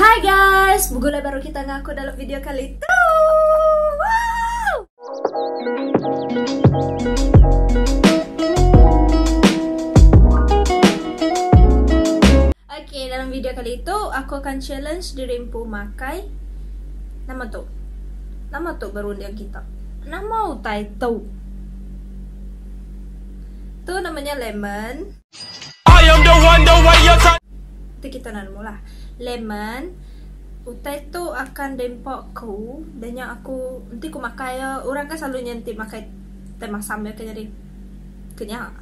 Hai guys, begula baru kita ngaku dalam video kali itu. Wow! Oke, dalam video kali itu aku akan challenge dirimu makai nama tu berundian kita. Nama utai tu. Tu namanya lemon. I am the one, the way you talk. Nanti kita mula. Lemon. Utai tu akan dempokku dan yang aku nanti aku makai orang kan selalu nyanti makai teh masam ya jadi kenyang.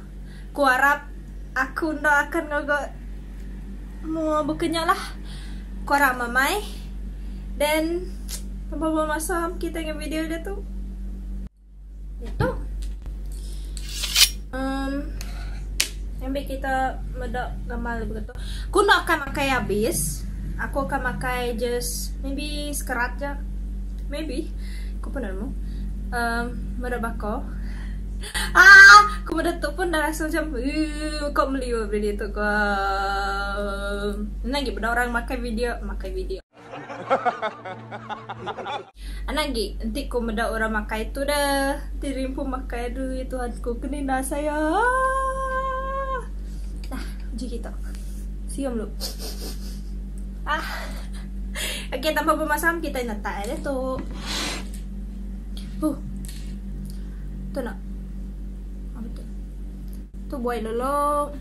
Ku harap aku ndak akan ngagak mau berkenyang lah. Ku harap mamai dan tanpa masam kita nge video dia tu. Itu. Sampai kita medak gamal begitu. Aku nak akan makai habis. Aku akan makai just maybe sekerat je. Maybe. Aku pun nak mau. Medak bako. Aku medak tu pun dah rasa macam kau meliu beli tu kau. Nanti benda orang makai video. Anagi, nanti ku medak orang makai tu dah. Tirimpu makai aduh Tuhanku kena saya. Uji kita. Siom lu. Oke, tanpa pemasam kita natak ada tu. Tu nak. Apa tu? Tu boil dulu.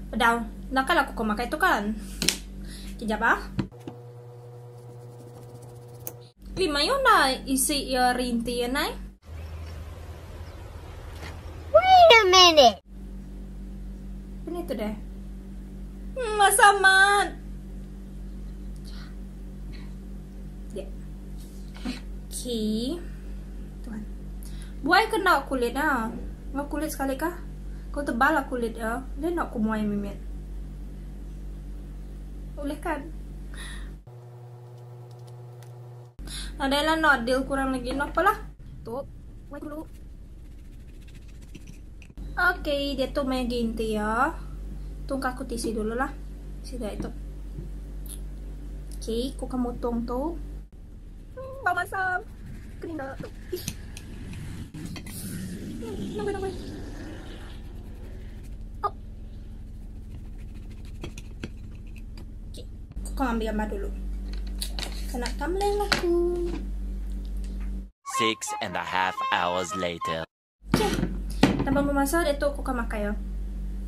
Padahal, nakal aku makai tu kan. Kejap Lima yun na isi rinti yan ay. Wait a minute. Ano ito deh? Masama. Yeah. Okay. Tuhan. Buay ka na kulit na. Nga kulit sekali kah? Kau tebal lah kulit ya. Dia nak kumuai mimit. Boleh kan? Adalah nodil kurang lagi no apalah. Tuh. Buay dulu. Oke, dia tuh main ginti ya. Tunggu aku tisi dulu lah. Sudah itu. Oke, aku kamu tuh. Bau masam. Kering dah tuh. Nunggu. Oh. Oke, aku ambil gambar dulu. Kena thumbnail aku. 6.5 hours later. Tanpa memasak itu aku akan makan ya.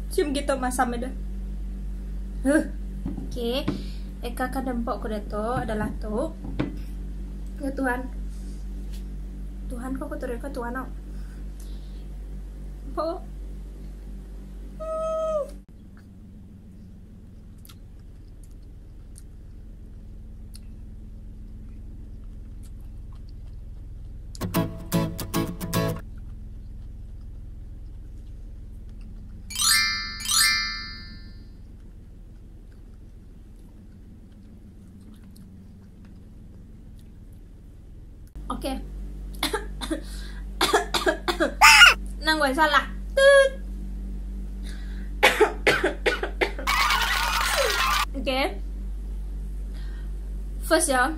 Cium gitu masam dah. Oke. Eka akan dempok ku tu adalah tu. Ya Tuhan. Tuhan kok aku turun ke Tuhan nak. Po. Oke. Nang gue salah. Oke. First ya,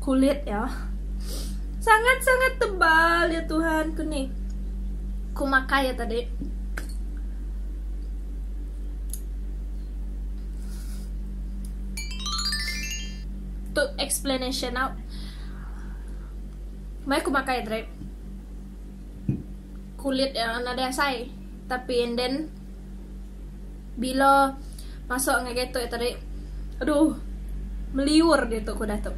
kulit ya. Sangat-sangat tebal ya Tuhan ku nih. Ku makai ya tadi. To explanation out. May aku makai drip kulit yang ada say, tapi and then bila masuk ngegeto itu tadi, aduh meliur dia tuh kuda tuh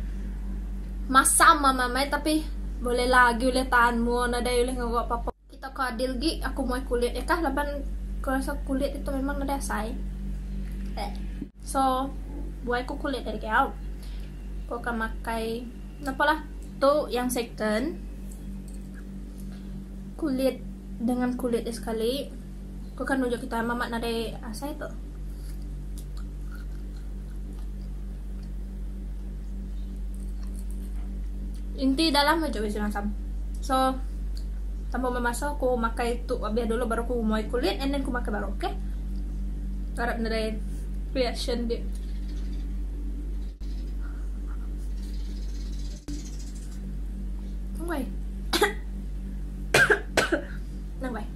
masam mamai tapi boleh lagi oleh tahanmu nada oleh ngagak apa kita kadil gi aku mau kulit ya kah laban kerasa kulit itu memang ada say, so buat aku kulit dari kau aku akan makai apalah tuh yang second kulit dengan kulit sekali. Aku kan nunjuk kita mamat nade asa itu. Inti dalam aja bisa macam. So tanpa memasak aku makai itu biar dulu baru aku mau kulit and then aku makai baru, oke? Harap nerain reaction dia. Nang bay.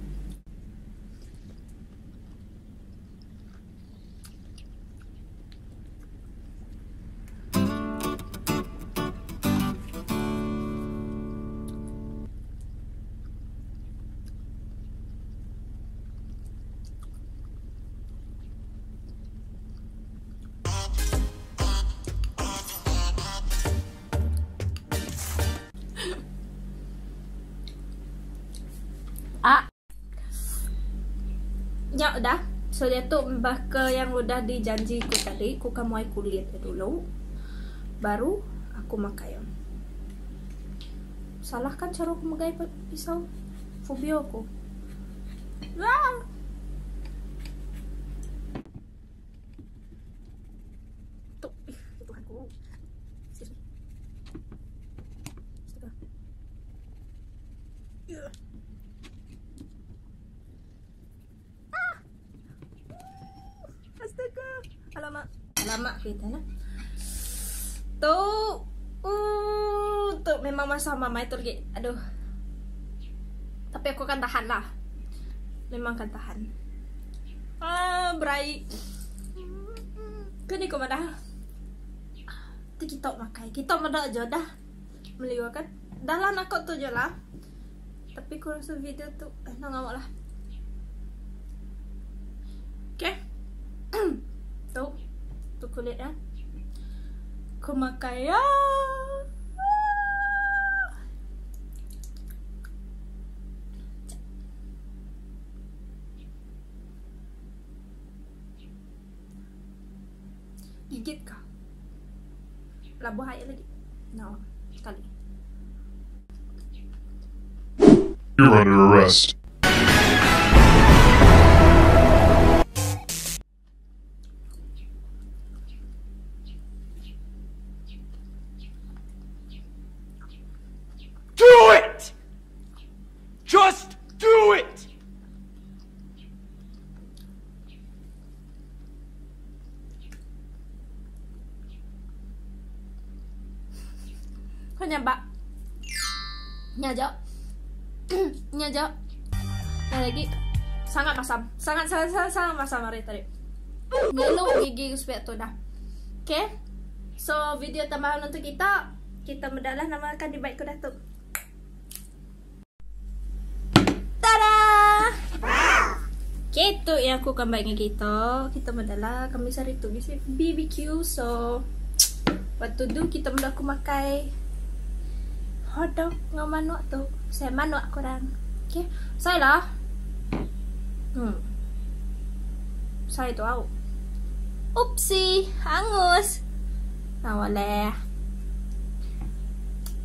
Ya udah, so dia tuh mbah ke yang udah dijanjiku tadi, aku kamu kulit dulu, baru aku makai. Salah kan cara aku makai pisau? Fobia aku. Wah. Tuh, Tuhanku. Excuse me. Astaga. Alamak kita na. Tuh memang masa mama itu lagi. Aduh. Tapi aku kan tahan lah. Memang kan tahan. Berai. Kini kau mana? Itu kita makai. Kita mana aja dah. Meliwatkan. Dah lah nak tu je lah. Tapi aku rasa video tu nak ngamuk lah. Okay. Tuh kulit ya. Aku makai ya. Gigit kah? Labuh air lagi. No, sekali. You're under arrest. Do it! Just do it! Kau nyabak. Nyajak. Nyajak. Lagi sangat masam. Sangat masam hari tadi. Ngeluk gigi supaya tu dah. Okay. So video tambahan untuk kita mendalah namakan di baikku dah tu. Tada! Gitu yang aku akan baiknya kita mendalah kami sari tu bisi BBQ. So what to do, kita mula aku makai hotdog dengan manuk tu. Saya manuk korang. Okay. Saya lah. Saya tu au. Upsi, hangus. Nah, boleh.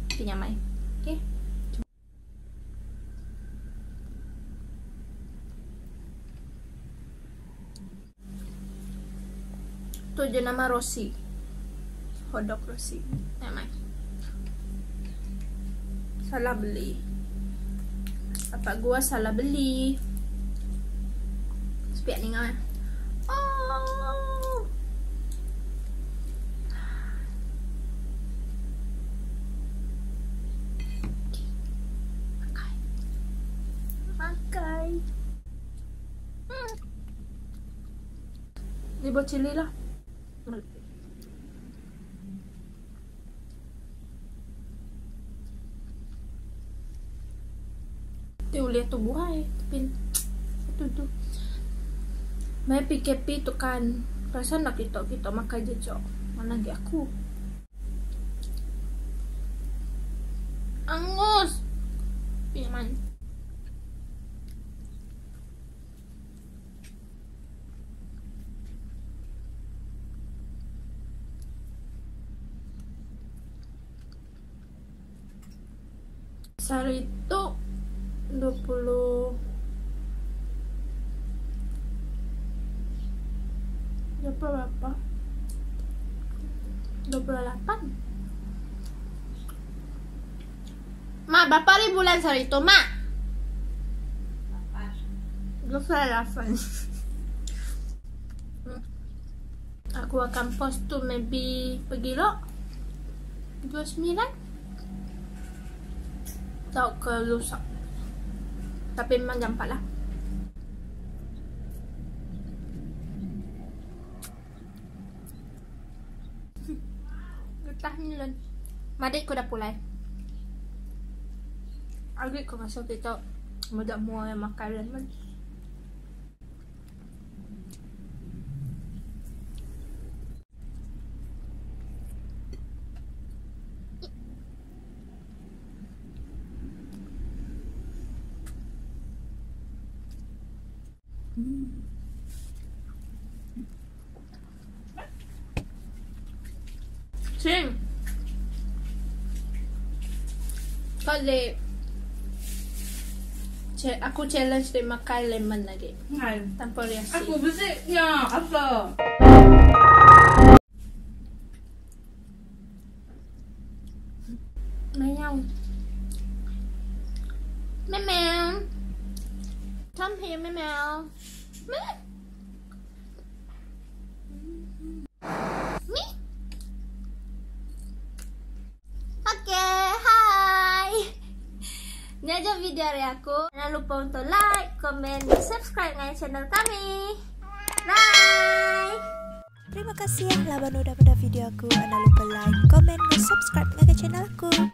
Pinyamai. Okay. Tu je nama Rosi. Hotdog Rosi. Namai. Salah beli. Apa gua salah beli? Sepiak ni ngah. Oh. Makai. Ni buat cili lah. Tu lihat tubuh hai, tapi tu. Mai PKP tu kan, rasa nak kita makan jejak. Mana lagi aku? Angus. Piman. Sehari itu 20 berapa? 28. Mak, berapa hari bulan sehari itu, Mak? 28. Aku akan post tu maybe pergi lo 29 atau ke lusa. Tapi memang jam 4 lah. Getah ni lun. Madik ko dah pulai. Agak ko masuk kita mudah mua yang makan man. Sing. Kali aku challenge dia makan lemon lagi. Tanpa reaksi. Aku bersihnya apa? Meow. Meow. Come here, meow. Me. Okay, hai. Ini aja video dari aku. Jangan lupa untuk like, komen, dan subscribe dengan channel kami. Bye. Terima kasih yang telah menonton video aku. Jangan lupa like, komen, dan subscribe dengan channel aku.